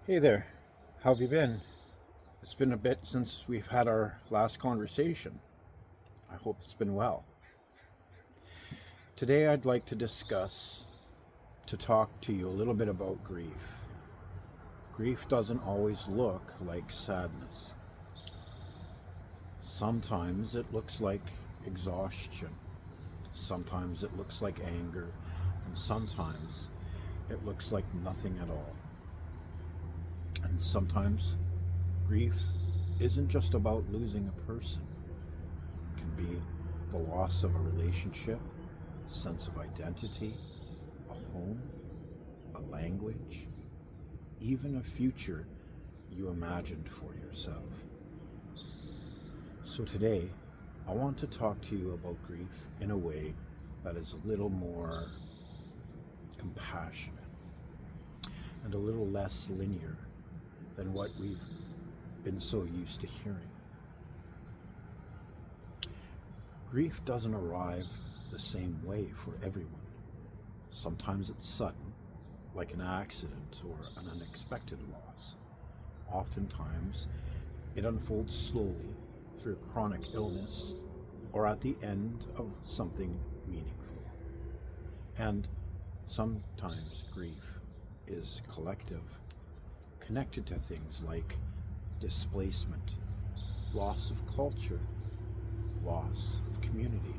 Hey there, how have you been? It's been a bit since we've had our last conversation. I hope it's been well. Today I'd like to talk to you a little bit about grief. Grief doesn't always look like sadness. Sometimes it looks like exhaustion. Sometimes it looks like anger. And sometimes it looks like nothing at all. And sometimes grief isn't just about losing a person. It can be the loss of a relationship, a sense of identity, a home, a language, even a future you imagined for yourself. So today, I want to talk to you about grief in a way that is a little more compassionate and a little less linear than what we've been so used to hearing. Grief doesn't arrive the same way for everyone. Sometimes it's sudden, like an accident or an unexpected loss. Oftentimes, it unfolds slowly through chronic illness or at the end of something meaningful. And sometimes grief is collective, connected to things like displacement, loss of culture, loss of community.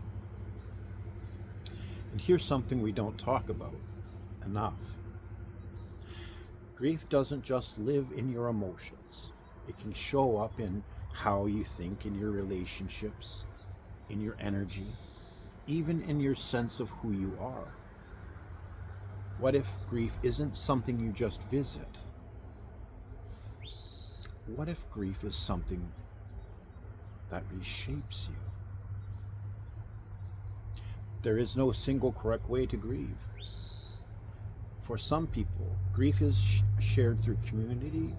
And here's something we don't talk about enough. Grief doesn't just live in your emotions. It can show up in how you think, in your relationships, in your energy, even in your sense of who you are. What if grief isn't something you just visit? What if grief is something that reshapes you? There is no single correct way to grieve. For some people, grief is shared through community,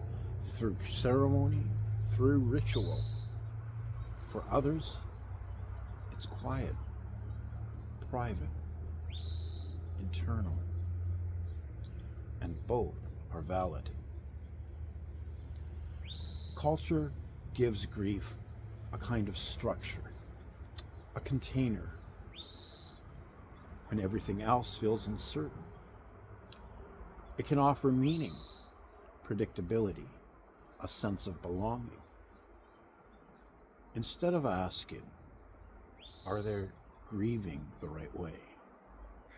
through ceremony, through ritual. For others, it's quiet, private, internal, and both are valid. Culture gives grief a kind of structure, a container, when everything else feels uncertain. It can offer meaning, predictability, a sense of belonging. Instead of asking, are they grieving the right way?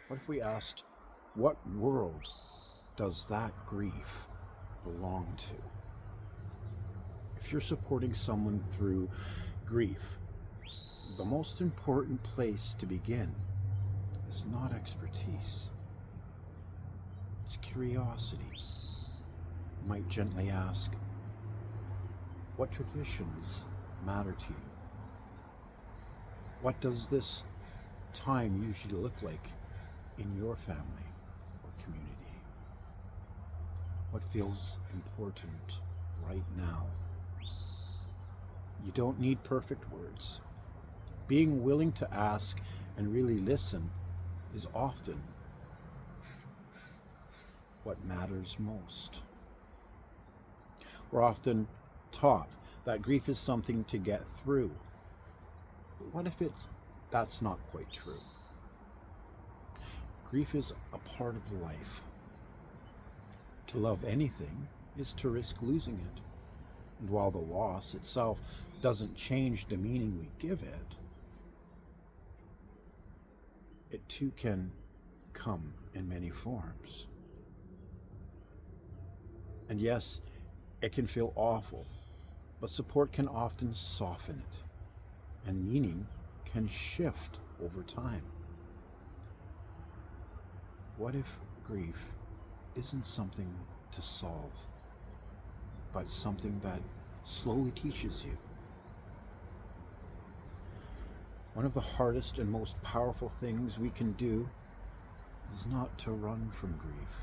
What if we asked, what world does that grief belong to? If you're supporting someone through grief, the most important place to begin is not expertise. It's curiosity. You might gently ask, what traditions matter to you? What does this time usually look like in your family or community? What feels important right now? You don't need perfect words. Being willing to ask and really listen is often what matters most. We're often taught that grief is something to get through. But what if that's not quite true? Grief is a part of life. To love anything is to risk losing it. And while the loss itself doesn't change the meaning we give it, it too can come in many forms. And yes, it can feel awful, but support can often soften it, and meaning can shift over time. What if grief isn't something to solve, but something that slowly teaches you? One of the hardest and most powerful things we can do is not to run from grief,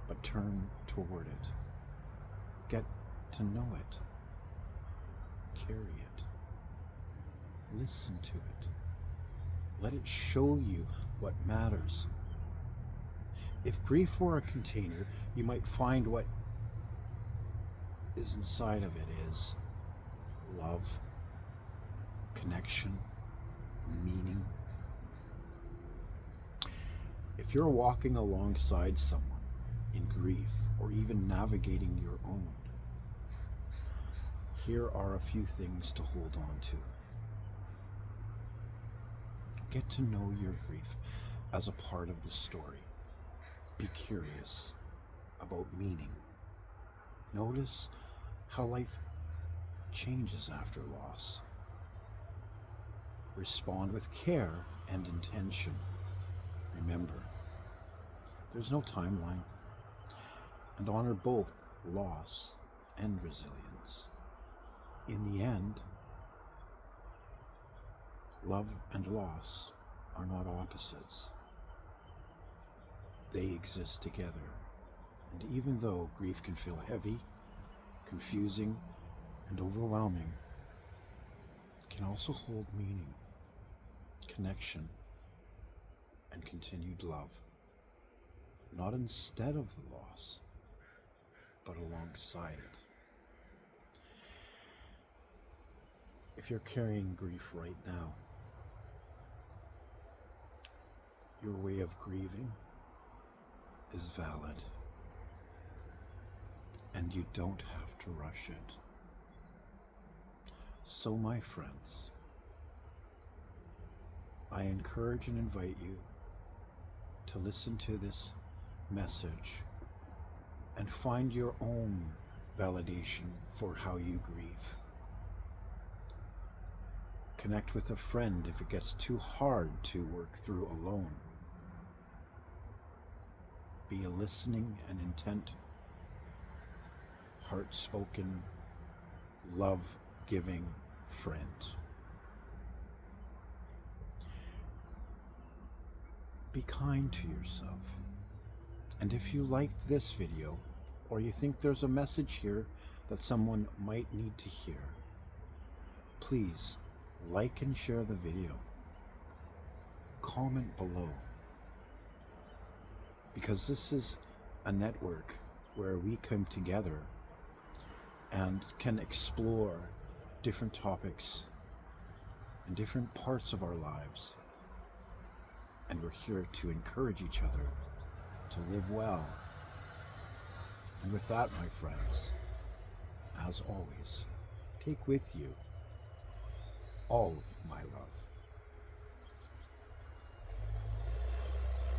but turn toward it. Get to know it. Carry it. Listen to it. Let it show you what matters. If grief were a container, you might find what is inside of it is love, connection, meaning. If you're walking alongside someone in grief or even navigating your own, here are a few things to hold on to. Get to know your grief as a part of the story. Be curious about meaning. Notice how life changes after loss. Respond with care and intention. Remember, there's no timeline. And honor both loss and resilience. In the end, love and loss are not opposites. They exist together. And even though grief can feel heavy, confusing, and overwhelming, it can also hold meaning, connection, and continued love. Not instead of the loss, but alongside it. If you're carrying grief right now, your way of grieving is valid, and you don't have to rush it. So, my friends, I encourage and invite you to listen to this message and find your own validation for how you grieve. Connect with a friend if it gets too hard to work through alone. Be a listening and intent, heart-spoken, love-giving friend. Be kind to yourself. And if you liked this video, or you think there's a message here that someone might need to hear, please like and share the video. Comment below. Because this is a network where we come together and can explore different topics and different parts of our lives. And we're here to encourage each other to live well. And with that, my friends, as always, take with you all of my love.